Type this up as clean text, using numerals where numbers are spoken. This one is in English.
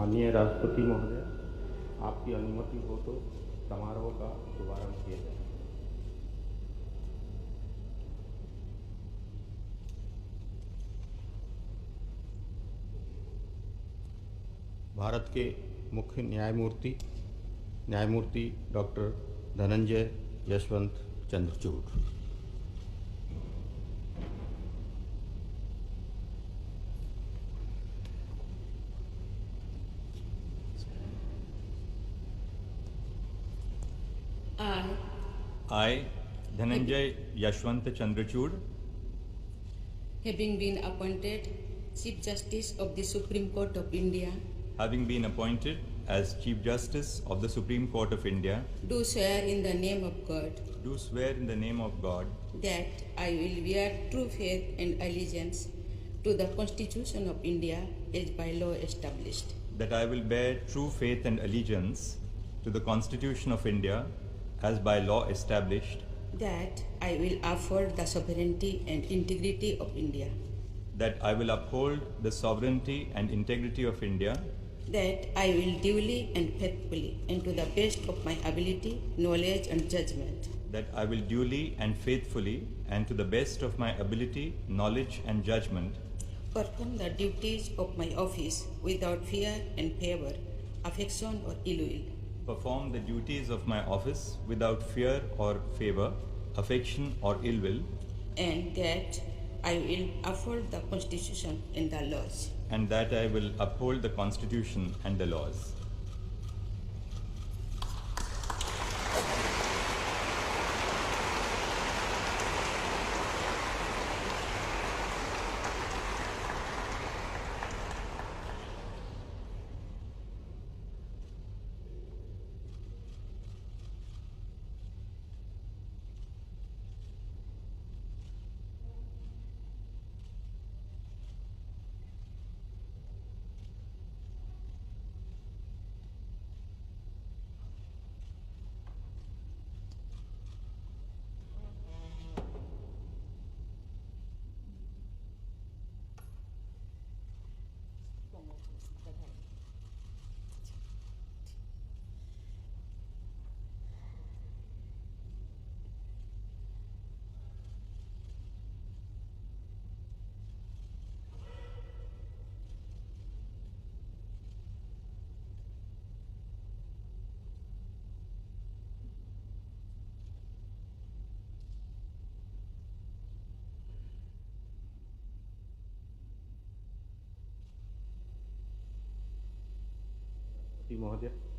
माननीय राष्ट्रपति महोदय, आपकी अनुमति हो तो समारोह का शुभारंभ किया जाए। भारत के मुख्य न्यायमूर्ति doctor Dhananjay Yashwant Chandrachud. I, Dhananjay Yashwant Chandrachud, having been appointed Chief Justice of the Supreme Court of India, having been appointed as Chief Justice of the Supreme Court of India, do swear in the name of God do swear in the name of God that I will bear true faith and allegiance to the Constitution of India as by law established, that I will bear true faith and allegiance to the Constitution of India as by law established, that I will uphold the sovereignty and integrity of India, that I will uphold the sovereignty and integrity of India, that I will duly and faithfully and to the best of my ability, knowledge and judgment that I will duly and faithfully and to the best of my ability, knowledge and judgment perform the duties of my office without fear and favor, affection or ill will, perform the duties of my office without fear or favor, affection or ill will, and that I will uphold the Constitution and the laws. and that I will uphold the Constitution and the laws. महोदय।